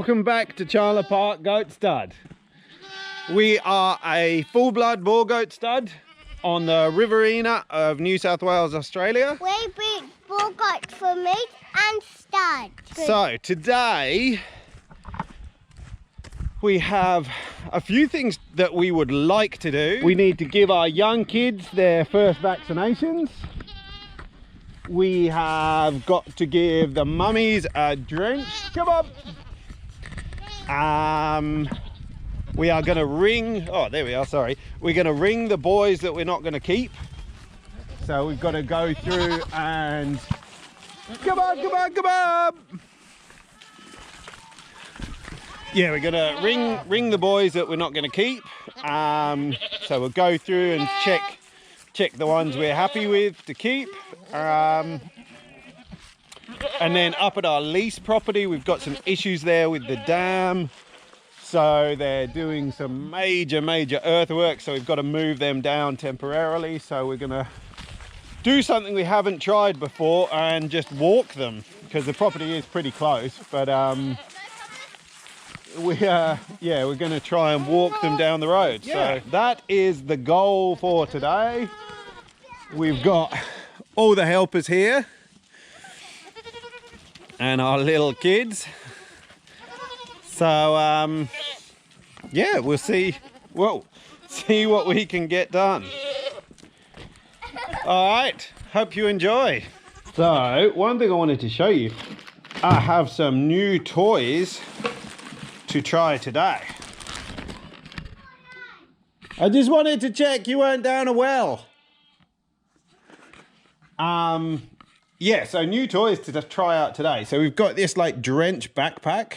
Welcome back to Chandler Park Goat Stud. We are a full-blood Boer Goat Stud on the Riverina of New South Wales, Australia. We breed Boer Goat for meat and stud. So today we have a few things that we would like to do. We need to give our young kids their first vaccinations. We have got to give the mummies a drench. Come on. We are going to ring, oh there we are, sorry. We're going to ring the boys that we're not going to keep. So we've got to go through and, come on. Yeah, we're going to ring the boys that we're not going to keep. So we'll go through and check the ones we're happy with to keep. And then up at our lease property, we've got some issues there with the dam. So they're doing some major earthwork. So we've got to move them down temporarily. So we're gonna do something we haven't tried before and just walk them, because the property is pretty close. But we're gonna try and walk them down the road. So that is the goal for today. We've got all the helpers here and our little kids. So yeah, we'll see what we can get done. All right, hope you enjoy. So one thing I wanted to show you, I have some new toys to try today. I just wanted to check you weren't down a well. Yeah, so new toys to try out today. So we've got this like drench backpack.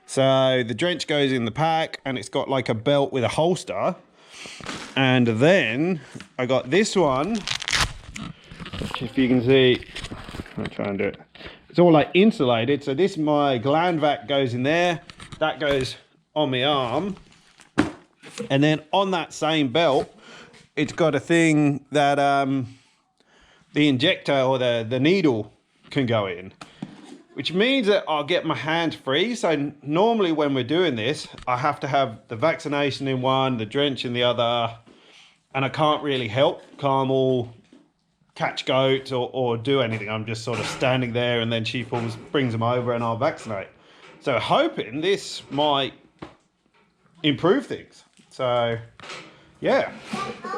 So the drench goes in the pack and it's got like a belt with a holster. And then I got this one. If you can see, I'll try and do it. It's all like insulated. So this, my gland vac goes in there. That goes on my arm. And then on that same belt, it's got a thing that the injector or the needle can go in, which means that I'll get my hands free. So normally when we're doing this, I have to have the vaccination in one, the drench in the other, and I can't really help Carmel catch goats or do anything. I'm just sort of standing there and then she brings them over and I'll vaccinate. So hoping this might improve things. So yeah.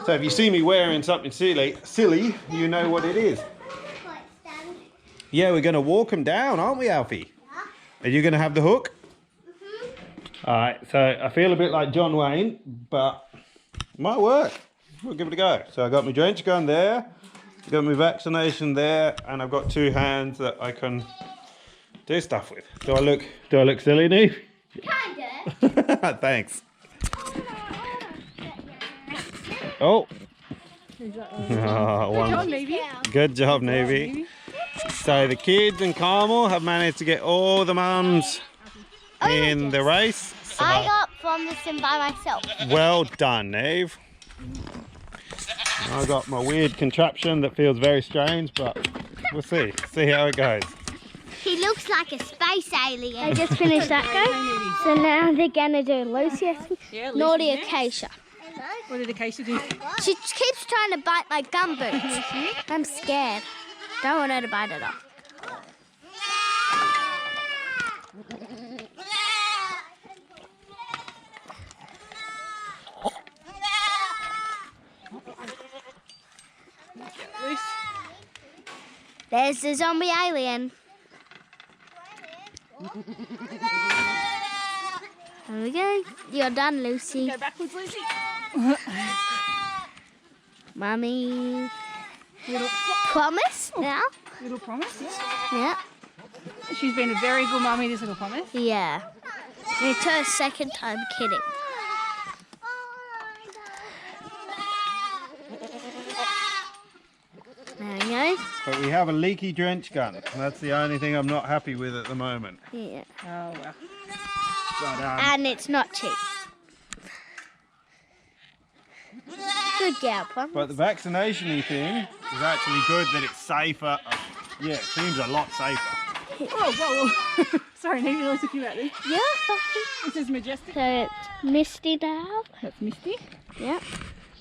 So if you see me wearing something silly, you know what it is. Yeah, we're going to walk them down, aren't we, Alfie? Yeah. Are you going to have the hook? Mm-hmm. All right, so I feel a bit like John Wayne, but it might work. We'll give it a go. So I got my drench gun there, got my vaccination there, and I've got two hands that I can do stuff with. Do I look silly, Neve? Kinda. Thanks. Oh. Good job, Navy. Good job, Navy. So the kids and Carmel have managed to get all the mums in the race. So I got from this in by myself. Well done, Neve. I got my weird contraption that feels very strange, but we'll see how it goes. He looks like a space alien. I just finished that go. So now they're gonna do Lucy. Yeah, Naughty Acacia. What did Acacia do? She keeps trying to bite my gum boots. I'm scared. Don't want her to bite it off. There's the zombie alien. There we go. You're done, Lucy. Go backwards, Lucy. Mummy. Promise now? Little promise, Yeah. She's been a very good mummy, this little promise. Yeah. It's her second time kidding. There we go. But we have a leaky drench gun. That's the only thing I'm not happy with at the moment. Yeah. Oh, well. But, And it's not cheap. Good gal, Promise. but the vaccination-y thing is actually good that it's safer. Yeah, it seems a lot safer. Oh, whoa, whoa. Sorry, Navy, let's look you at this. Yeah, sorry. This is Majestic. So it's Misty now. That's Misty. Yep.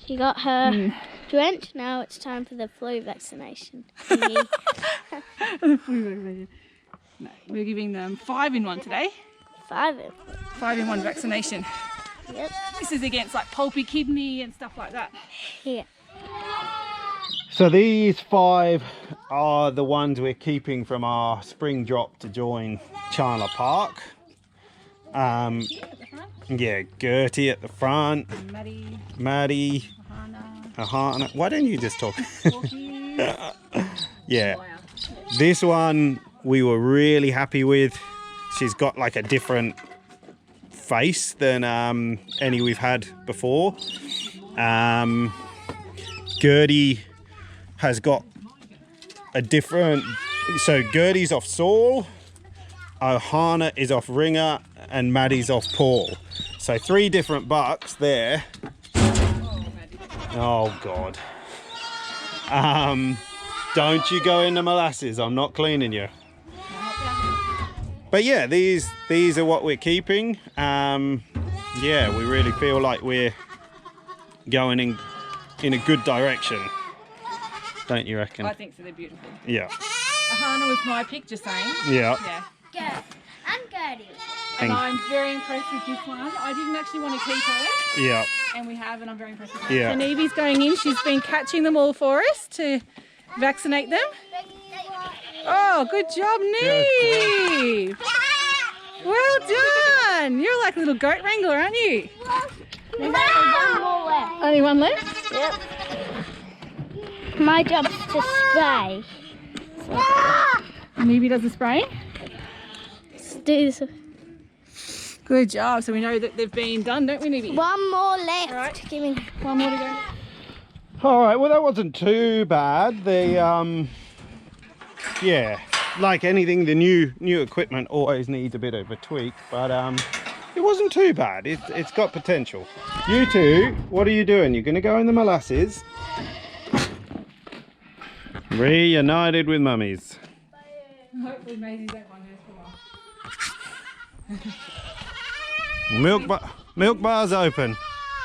She got her drench. Now it's time for the flu vaccination. thingy. No, we're giving them 5-in-1 today. 5. 5-in-1 vaccination. Yep. This is against like pulpy kidney and stuff like that. Here. So these 5 are the ones we're keeping from our spring drop to join Chandler Park. Yeah, Gertie at the front, Maddie, Ahana. Why don't you just talk? Yeah, this one we were really happy with. She's got like a different face than any we've had before. Gertie has got a different, so Gertie's off Saul, Ohana is off Ringer, and Maddie's off Paul. So 3 different bucks there. Oh God. Don't you go in the molasses, I'm not cleaning you. But yeah, these are what we're keeping. Yeah, we really feel like we're going in a good direction. Don't you reckon? I think so, they're beautiful. Yeah. Ahana was my pick, just saying. Yeah. Good. I'm Gertie. And I'm very impressed with this one. I didn't actually want to keep her. Yeah. And we have, and I'm very impressed with her. Yeah. So Neve's going in. She's been catching them all for us to vaccinate them. Oh, good job, Neve. Well done. You're like a little goat wrangler, aren't you? There's only 1 more left. Only one left? Yep. My job's to spray. Neve does the spraying. Let's do this. Good job. So we know that they've been done, don't we, Neve? 1 more left. All right. Give me. 1 more to go. All right, well that wasn't too bad. The yeah, like anything, the new equipment always needs a bit of a tweak, but it wasn't too bad. It's got potential. You two, what are you doing? You're gonna go in the molasses. Reunited with mummies. Hopefully Maisie don't mind her for a while. Milk bar's open.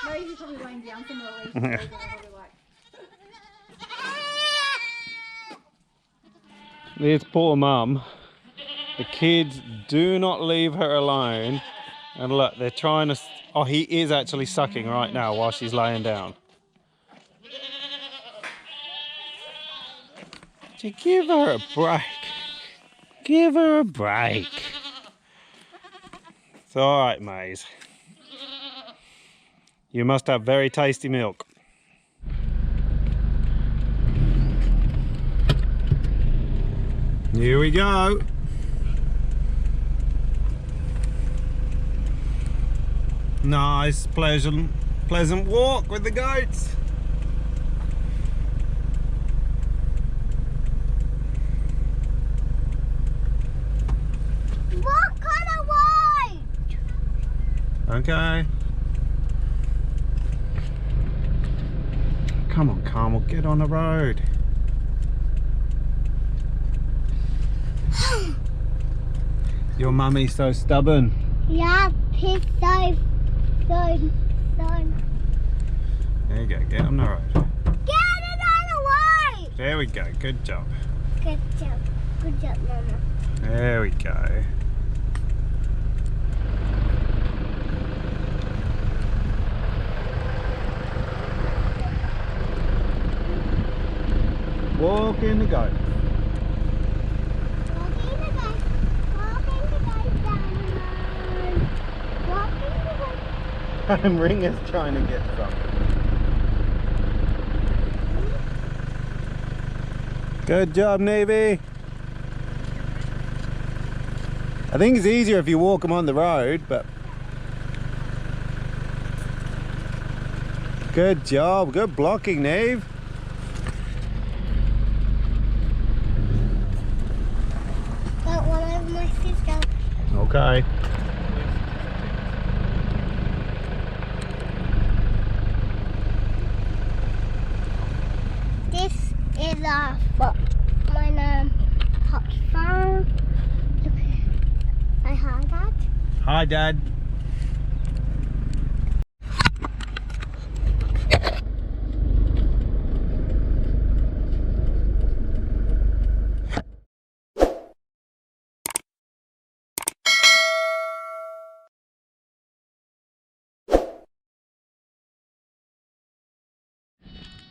Maisie's probably laying down somewhere at least. There's poor mum. The kids do not leave her alone. And look, they're trying to... Oh, he is actually sucking right now while she's laying down. Give her a break. Give her a break. It's all right, Maze. You must have very tasty milk. Here we go. Nice, pleasant walk with the goats. What kind of white? Okay. Come on, Carmel, get on the road. Your mummy's so stubborn. Yeah, he's so. There you go, get on the road. Get it on the way! There we go, good job. Good job, Mama. There we go. Walk in the goat. And Ringer's trying to get some. Good job, Navy. I think it's easier if you walk them on the road, but good job, good blocking, Nave. Got one of my sister. Okay. This is my hot farm. Hi, Dad.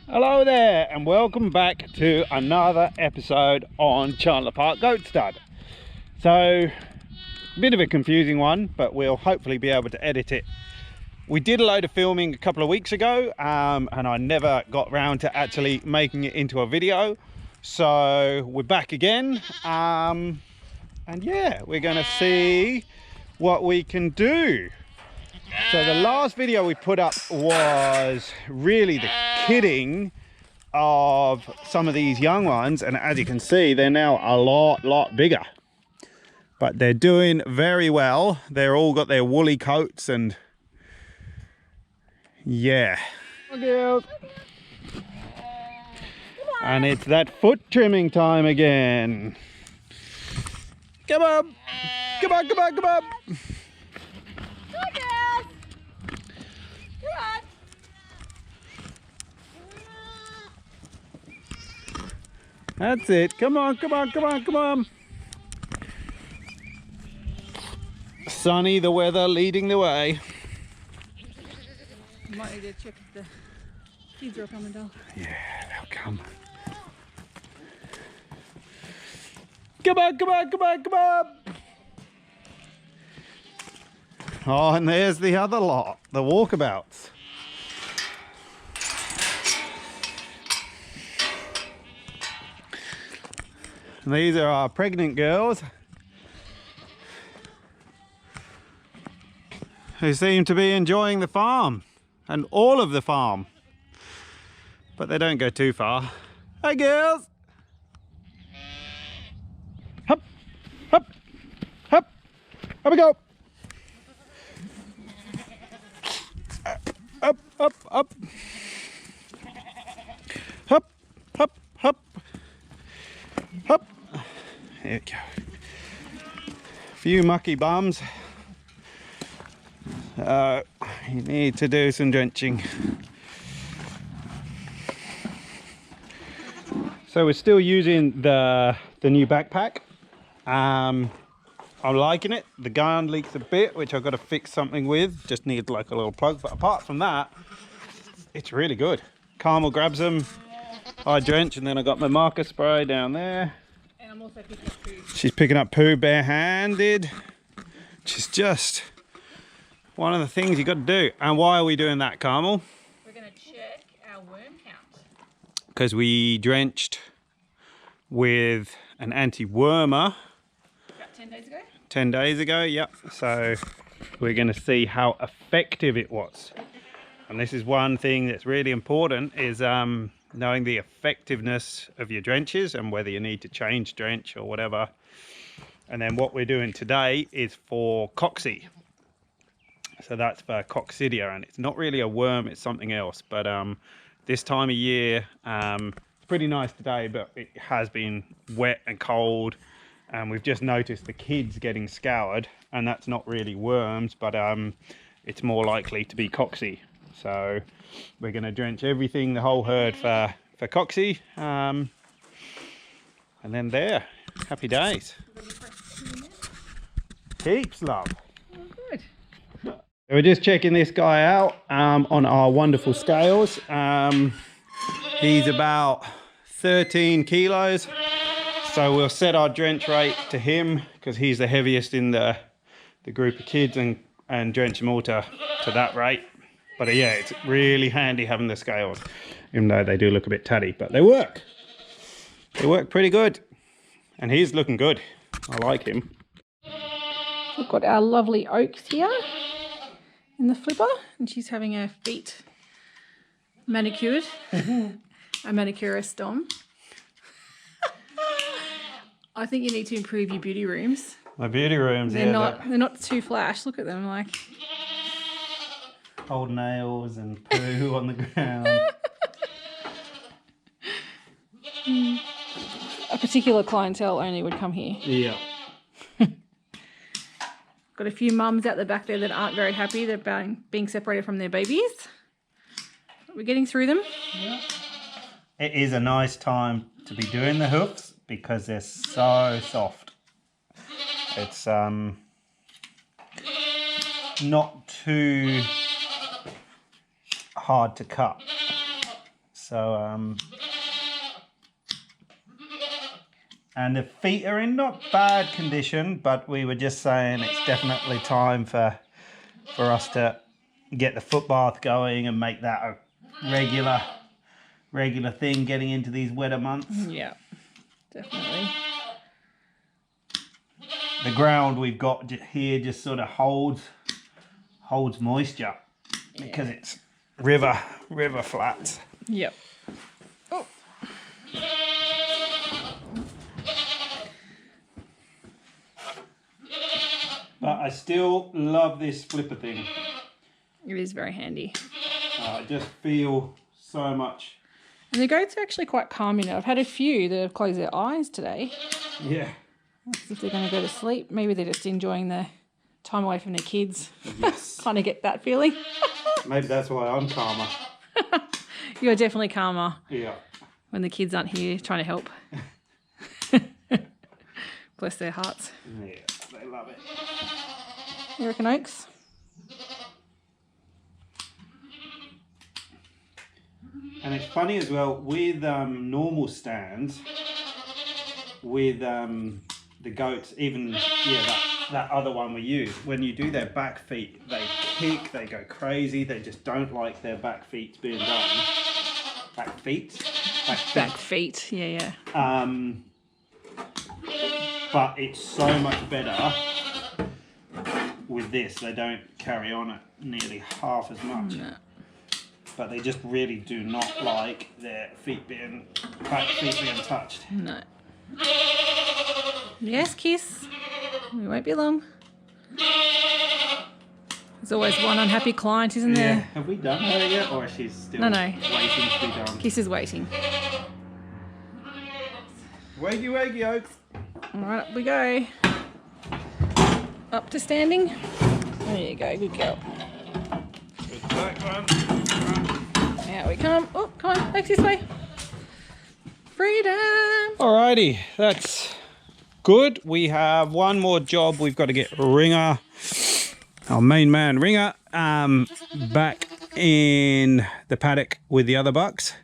Hello there, and welcome back to another episode on Chandler Park Goat Stud. So, a bit of a confusing one, but we'll hopefully be able to edit it. We did a load of filming a couple of weeks ago, and I never got round to actually making it into a video. So we're back again, and yeah, we're gonna see what we can do. So the last video we put up was really the kidding of some of these young ones, and as you can see, they're now a lot bigger. But they're doing very well. They're all got their woolly coats and yeah. And it's that foot trimming time again. Come on. Come on, come on, come on. That's it. Come on, come on, come on, come on. Sunny, the weather leading the way. You might need to check if the kids are coming down. Yeah, they'll come. Come on, come on, come on, come on. Oh, and there's the other lot, the walkabouts. And these are our pregnant girls who seem to be enjoying the farm and all of the farm, but they don't go too far. Hey girls! Hup, hup, hup, up we go! Up, up, up. Hup, hup, hup, hup. There we go. A few mucky bums. You need to do some drenching. So we're still using the new backpack. I'm liking it. The gun leaks a bit, which I've got to fix something with. Just need like a little plug. But apart from that, it's really good. Carmel grabs them. I drench, and then I got my marker spray down there. And I'm also picking up poo. She's picking up poo barehanded, which is just one of the things you got to do. And why are we doing that, Carmel? We're going to check our worm count. Because we drenched with an anti-wormer About 10 days ago. 10 days ago, yep. So we're going to see how effective it was. And this is one thing that's really important, is knowing the effectiveness of your drenches and whether you need to change drench or whatever. And then what we're doing today is for cocci. So that's for coccidia, and it's not really a worm, it's something else. But this time of year, it's pretty nice today, but it has been wet and cold, and we've just noticed the kids getting scoured, and that's not really worms, but it's more likely to be cocci. So we're going to drench everything, the whole herd, for cocci, and then there, happy days. Heaps, love. Oh, good. We're just checking this guy out on our wonderful scales. He's about 13 kilos. So we'll set our drench rate to him because he's the heaviest in the group of kids, and drench them all to that rate. But yeah, it's really handy having the scales, even though they do look a bit tatty, but they work. They work pretty good. And he's looking good. I like him. We've got our lovely Oaks here in the flipper, and she's having her feet manicured. A manicurist, Dom. I think you need to improve your beauty rooms. My beauty rooms, they're not too flash. Look at them, like old nails and poo on the ground. A particular clientele only would come here. Yeah. Got a few mums out the back there that aren't very happy. They're being separated from their babies. We're getting through them. Yeah. It is a nice time to be doing the hoofs because they're so soft. It's not too hard to cut. So and the feet are in not bad condition, but we were just saying it's definitely time for us to get the foot bath going and make that a regular thing getting into these wetter months. Yeah, definitely. The ground we've got here just sort of holds moisture because it's river flats. Yep. Oh. But I still love this flipper thing. It is very handy. I just feel so much. And the goats are actually quite calm, you know. I've had a few that have closed their eyes today. Yeah. As if they're going to go to sleep. Maybe they're just enjoying their time away from their kids. Yes. Kind of get that feeling. Maybe that's why I'm calmer. You're definitely calmer. Yeah. When the kids aren't here trying to help. Bless their hearts. Yeah, they love it. You reckon, Oaks? And it's funny as well with normal stands, with the goats, even that other one we use. When you do their back feet, they kick, they go crazy. They just don't like their back feet being done. Back feet. Back feet. Yeah. But it's so much better with this. They don't carry on at nearly half as much. No. But they just really do not like their back feet being touched. No. Yes, kiss. We won't be long. There's always one unhappy client, isn't there? Yeah. Have we done her yet, or is she still No. waiting to be done? Kiss is waiting. Wakey, Oaks. All right, up we go. Up to standing. There you go, good girl. Good back one. Out we come. Oh, come on, back this way. Freedom. Alrighty, that's good. We have one more job. We've got to get Ringer, our main man Ringer, back in the paddock with the other bucks.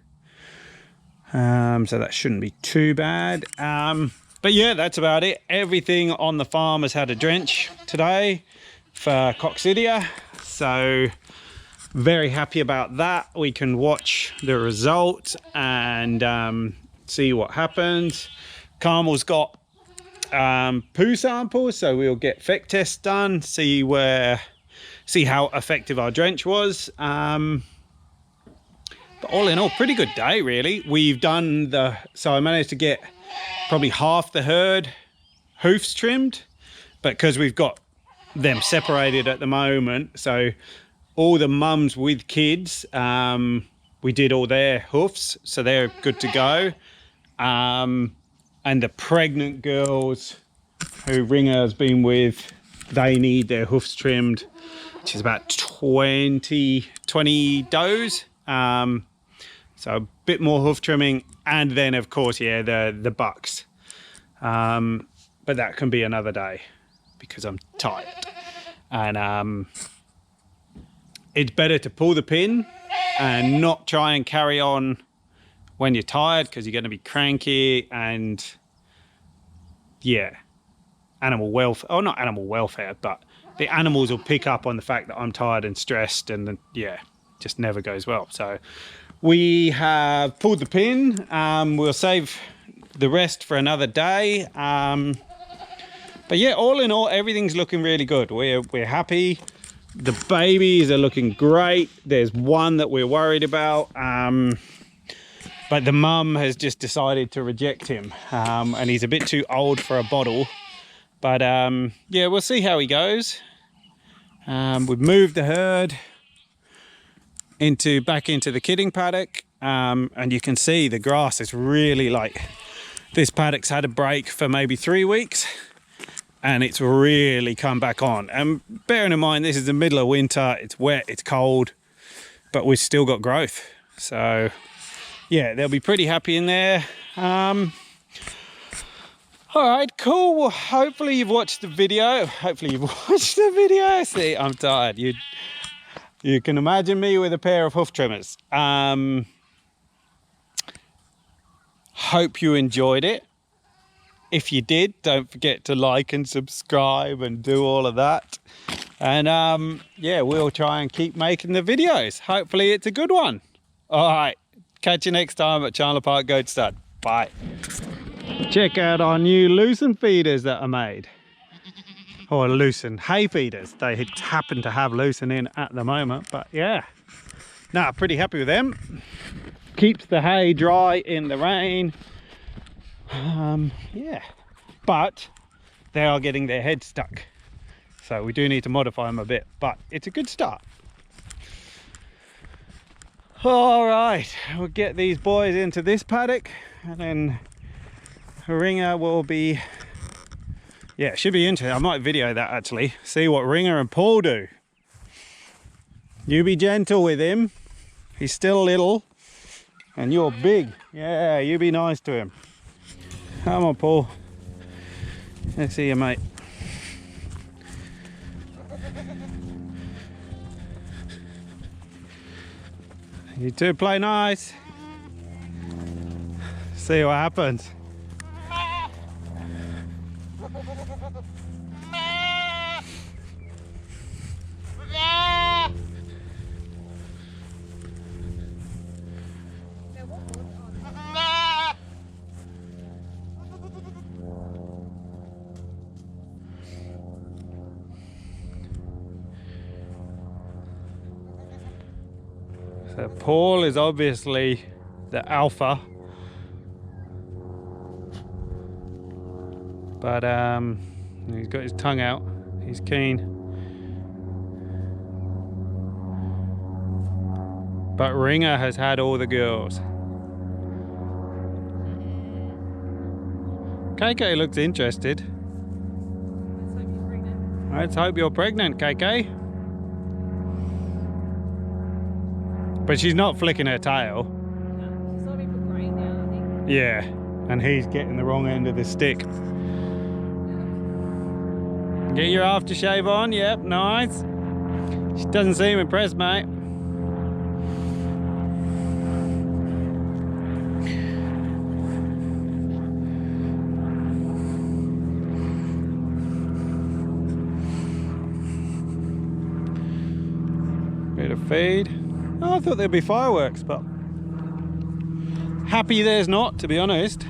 So that shouldn't be too bad. But yeah, that's about it. Everything on the farm has had a drench today for coccidia. So very happy about that. We can watch the result and see what happens. Carmel's got poo samples, so we'll get feck tests done, see how effective our drench was. But all in all, pretty good day really. We've done so I managed to get probably half the herd hoofs trimmed, but because we've got them separated at the moment, so all the mums with kids, we did all their hoofs, so they're good to go. And the pregnant girls who Ringer's been with, they need their hoofs trimmed, which is about 20 does. So a bit more hoof trimming, and then of course, yeah, the bucks. But that can be another day because I'm tired. And it's better to pull the pin and not try and carry on when you're tired, because you're going to be cranky and yeah, animal welfare, or not animal welfare, but the animals will pick up on the fact that I'm tired and stressed, and then yeah, just never goes well. So we have pulled the pin. We'll save the rest for another day. But yeah, all in all, everything's looking really good. We're happy. The babies are looking great. There's one that we're worried about. But the mum has just decided to reject him. And he's a bit too old for a bottle. But yeah, we'll see how he goes. We've moved the herd back into the kidding paddock. And you can see the grass is really this paddock's had a break for maybe 3 weeks. and it's really come back on. And bearing in mind, this is the middle of winter, it's wet, it's cold, but we've still got growth. So yeah, they'll be pretty happy in there. All right, cool. Well, hopefully you've watched the video. See, I'm tired. You can imagine me with a pair of hoof trimmers. Hope you enjoyed it. If you did, don't forget to like and subscribe and do all of that. And yeah, we'll try and keep making the videos. Hopefully it's a good one. All right, catch you next time at Chandler Boer Goat Stud. Bye. Check out our new lucerne feeders that are made. Or lucerne hay feeders. They happen to have lucerne in at the moment, but yeah. Nah, pretty happy with them. Keeps the hay dry in the rain. Yeah, but they are getting their heads stuck. So we do need to modify them a bit, but it's a good start. All right, we'll get these boys into this paddock, and then Ringer will be, yeah, should be interesting. I might video that actually, see what Ringer and Paul do. You be gentle with him, he's still little, and you're big. Yeah, you be nice to him. Come on, Paul. Let's see you, mate. You two play nice. See what happens. So Paul is obviously the alpha, but he's got his tongue out, he's keen. But Ringer has had all the girls. KK looks interested. Let's hope you're pregnant, KK. But she's not flicking her tail. No, she's already put grain down, I think. Yeah, and he's getting the wrong end of the stick. Get your aftershave on, yep, nice. She doesn't seem impressed, mate. Bit of feed. Oh, I thought there'd be fireworks, but happy there's not, to be honest.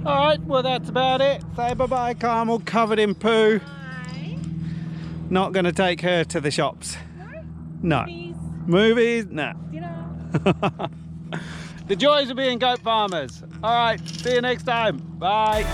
All right, well, that's about it. Say bye-bye, Carmel, covered in poo. Bye. Not going to take her to the shops. No? No. Movies? No. Dinner? The joys of being goat farmers. All right, see you next time. Bye.